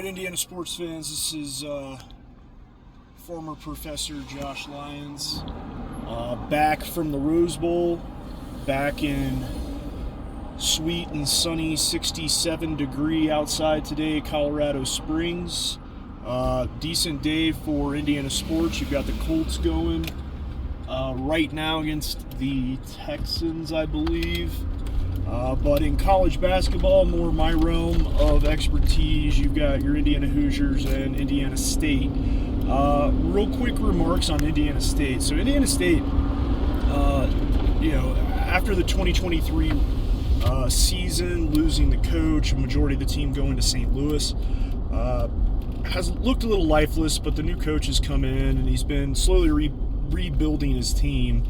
right, Indiana sports fans, this is former Professor Josh Lyons back from the Rose Bowl, back in sweet and sunny 67 degree outside today, Colorado Springs. Decent day for Indiana sports. You've got the Colts going right now against the Texans, I believe. But in college basketball, more my realm of expertise, you've got your Indiana Hoosiers and Indiana State. Real quick remarks on Indiana State. So Indiana State, after the 2023 season, losing the coach, a majority of the team going to St. Louis, has looked a little lifeless, but the new coach has come in and he's been slowly rebuilding his team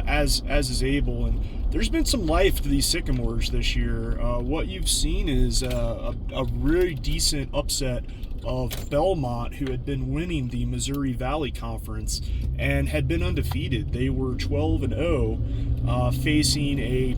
as is able, and there's been some life to these Sycamores this year. What you've seen is a really decent upset of Belmont, who had been winning the Missouri Valley Conference and had been undefeated. They were 12-0, facing a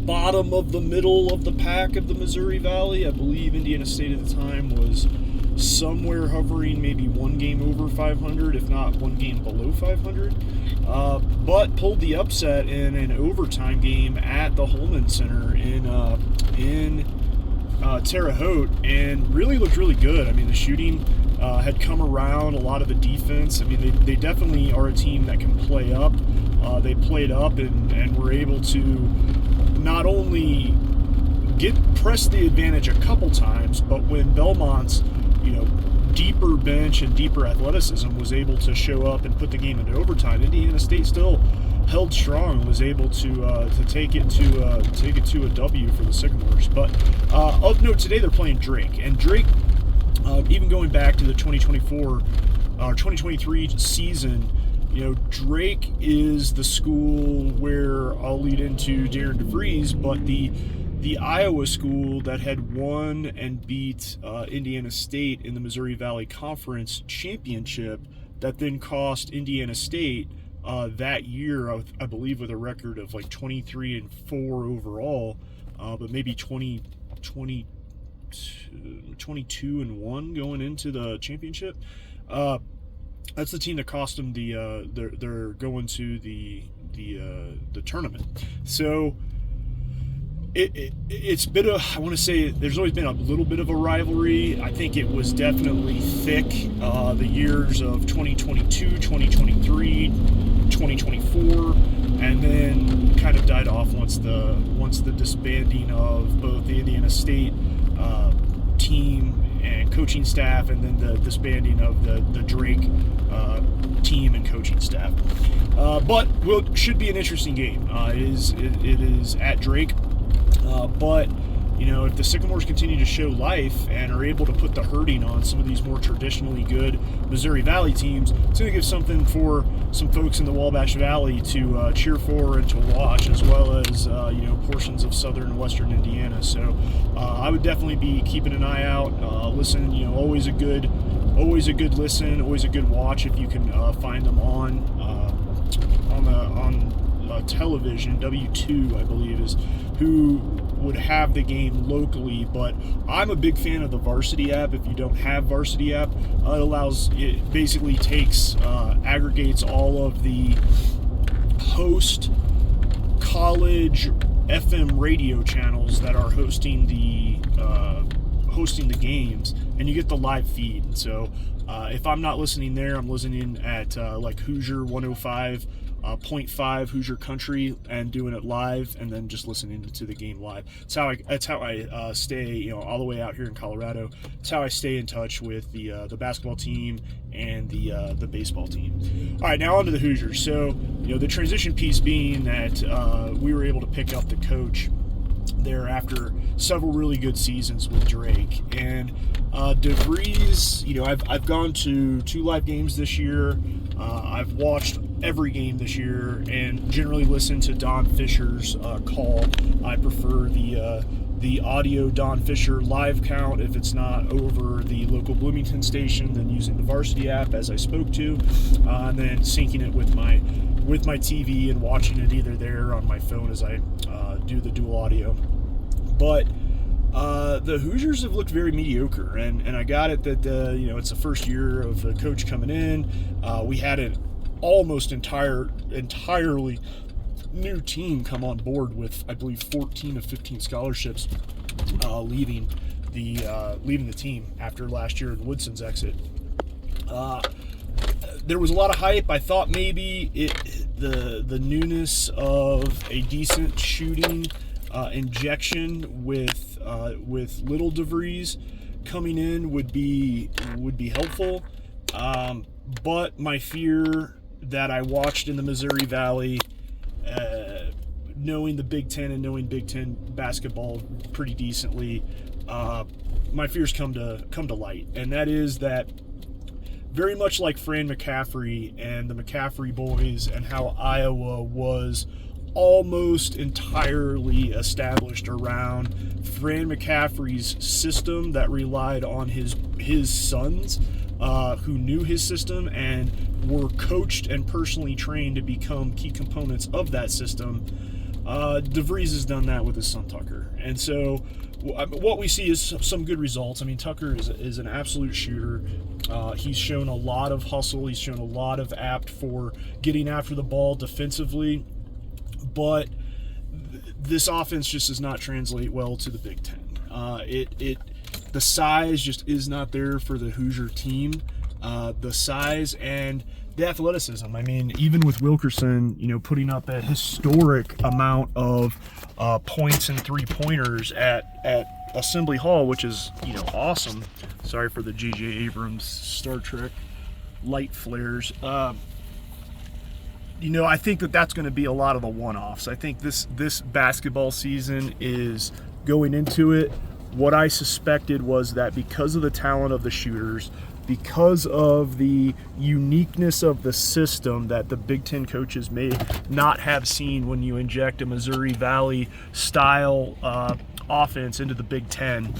bottom of the middle of the pack of the Missouri Valley. I believe Indiana State at the time was somewhere hovering maybe one game over 500, if not one game below 500, but pulled the upset in an overtime game at the Holman Center in Terre Haute, and really looked really good. I mean, the shooting had come around, a lot of the defense. I mean, they definitely are a team that can play up. They played up and were able to not only press the advantage a couple times, but when Belmont's deeper bench and deeper athleticism was able to show up and put the game into overtime, Indiana State still held strong and was able to take it to a W for the Sycamores. But of note, today they're playing Drake, and Drake, even going back to the 2023 season, Drake is the school where I'll lead into Darren DeVries, but the Iowa school that had won and beat Indiana State in the Missouri Valley Conference championship, that then cost Indiana State that year, I believe, with a record of like 23-4 overall, but maybe 22-1 going into the championship. That's the team that cost them they're going to the tournament. So it's been I want to say there's always been a little bit of a rivalry. I think it was definitely thick the years of 2022, 2023, 2024, and then kind of died off once the disbanding of both the Indiana State team and coaching staff, and then the disbanding of the Drake team and coaching staff. But should be an interesting game. It is at Drake. But if the Sycamores continue to show life and are able to put the hurting on some of these more traditionally good Missouri Valley teams, it's going to give something for some folks in the Wabash Valley to cheer for and to watch, as well as portions of southern and western Indiana. So I would definitely be keeping an eye out, listen. Always a good listen, always a good watch if you can find them on television. W2, I believe, is who would have the game locally, but I'm a big fan of the Varsity app. If you don't have Varsity app, it basically aggregates all of the host college FM radio channels that are hosting the games, and you get the live feed. And so if I'm not listening there, I'm listening at like Hoosier 105.5 Hoosier Country and doing it live, and then just listening to the game live. That's how I stay, all the way out here in Colorado. It's how I stay in touch with the basketball team and the baseball team. All right, now on to the Hoosiers. So the transition piece being that we were able to pick up the coach there after several really good seasons with Drake. And DeVries, I've gone to 2 live games this year. I've watched every game this year and generally listened to Don Fisher's call. I prefer the audio Don Fisher live count if it's not over the local Bloomington station, then using the Varsity app, as I spoke to, and then syncing it with my TV and watching it either there or on my phone as I do the dual audio. But The Hoosiers have looked very mediocre, and I got it that it's the first year of the coach coming in. We had an almost entirely new team come on board with, I believe, 14 of 15 scholarships leaving the team after last year in Woodson's exit. There was a lot of hype. I thought maybe the newness of a decent shooting injection with Little DeVries coming in would be helpful. But my fear that I watched in the Missouri Valley, knowing the Big Ten and knowing Big Ten basketball pretty decently, my fears come to light, and that is that, very much like Fran McCaffrey and the McCaffrey boys, and how Iowa was almost entirely established around Fran McCaffrey's system that relied on his sons, who knew his system and were coached and personally trained to become key components of that system. DeVries has done that with his son Tucker, and so what we see is some good results. I mean, Tucker is an absolute shooter. He's shown a lot of hustle. He's shown a lot of apt for getting after the ball defensively, but this offense just does not translate well to the Big Ten. The size just is not there for the Hoosier team. The size and the athleticism. I mean, even with Wilkerson, putting up a historic amount of points and 3-pointers at Assembly Hall, which is awesome. Sorry for the J.J. Abrams Star Trek light flares. I think that's going to be a lot of the one-offs. I think this basketball season is going into it. What I suspected was that because of the talent of the shooters, because of the uniqueness of the system that the Big Ten coaches may not have seen when you inject a Missouri Valley style offense into the Big Ten,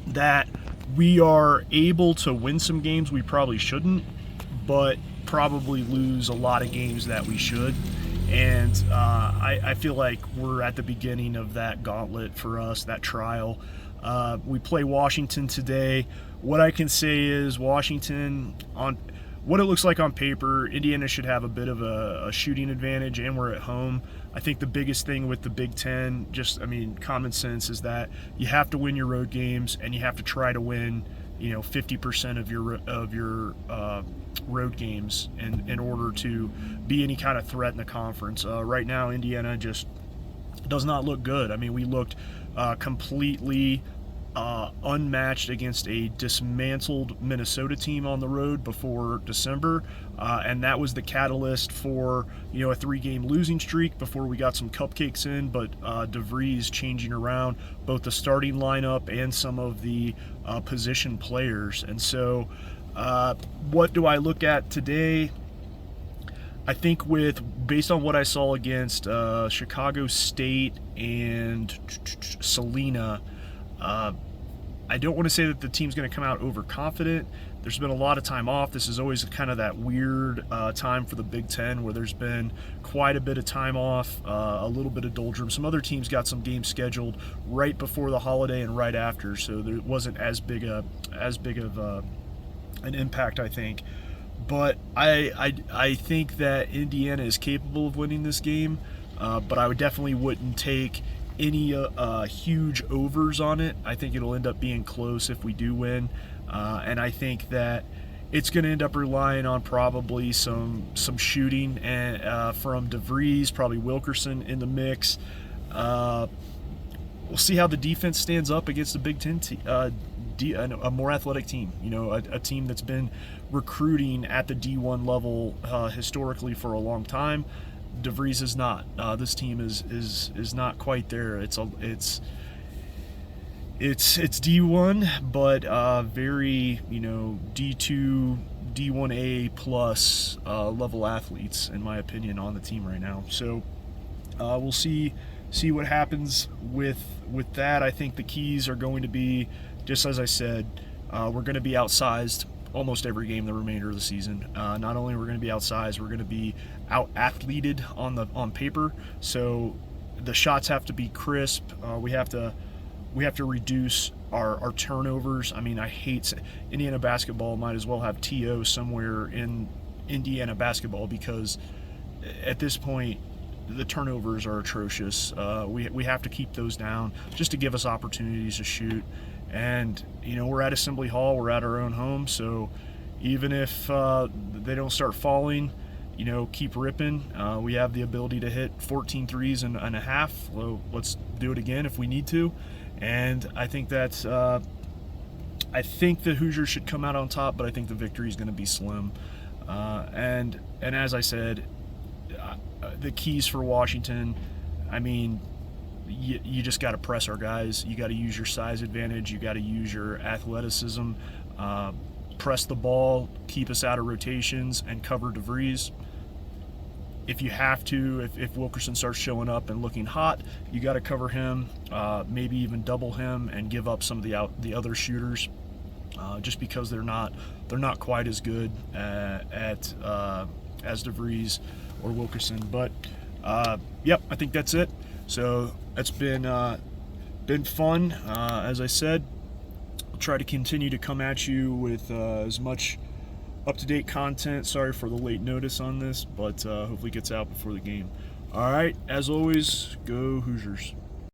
that we are able to win some games we probably shouldn't, but probably lose a lot of games that we should. And I feel like we're at the beginning of that gauntlet for us, that trial. We play Washington today. What I can say is Washington, on what it looks like on paper, Indiana should have a bit of a shooting advantage, and we're at home. I think the biggest thing with the Big Ten, common sense, is that you have to win your road games, and you have to try to win 50% of your road games in order to be any kind of threat in the conference. Right now, Indiana just does not look good. I mean, we looked completely unmatched against a dismantled Minnesota team on the road before December, and that was the catalyst for a 3-game losing streak before we got some cupcakes in. But DeVries changing around both the starting lineup and some of the position players. And so what do I look at today? I think based on what I saw against Chicago State and Salina, I don't want to say that the team's going to come out overconfident. There's been a lot of time off. This is always kind of that weird time for the Big Ten where there's been quite a bit of time off, a little bit of doldrum. Some other teams got some games scheduled right before the holiday and right after, so there wasn't as big of an impact, I think. But I think that Indiana is capable of winning this game, but I definitely wouldn't take any huge overs on it. I think it'll end up being close if we do win, and I think that it's going to end up relying on probably some shooting and from DeVries, probably Wilkerson in the mix. We'll see how the defense stands up against the Big Ten a more athletic team, a team that's been recruiting at the D1 level historically for a long time. DeVries is not. This team is not quite there. It's D1, but very D2, D1A plus level athletes, in my opinion, on the team right now. So we'll see what happens with that. I think the keys are going to be, just as I said, we're going to be outsized almost every game the remainder of the season. Not only are we going to be outsized, we're going to be out-athleted on paper. So the shots have to be crisp. We have to we have to reduce our turnovers. I mean, Indiana basketball might as well have TO somewhere in Indiana basketball, because at this point the turnovers are atrocious. We have to keep those down just to give us opportunities to shoot. And we're at Assembly Hall, we're at our own home, so even if they don't start falling, keep ripping. We have the ability to hit 14 threes and a half. Well, let's do it again if we need to. And I think that's I think the Hoosiers should come out on top, but I think the victory is going to be slim. And as I said, the keys for Washington, I mean, you just got to press our guys. You got to use your size advantage. You got to use your athleticism. Press the ball, keep us out of rotations, and cover DeVries. If you have to, if Wilkerson starts showing up and looking hot, you got to cover him, maybe even double him and give up some of the other shooters, just because they're not quite as good as DeVries or Wilkerson. But yep, I think that's it. So it's been fun. As I said, I'll try to continue to come at you with as much up-to-date content. Sorry for the late notice on this, but hopefully it gets out before the game. All right, as always, go Hoosiers.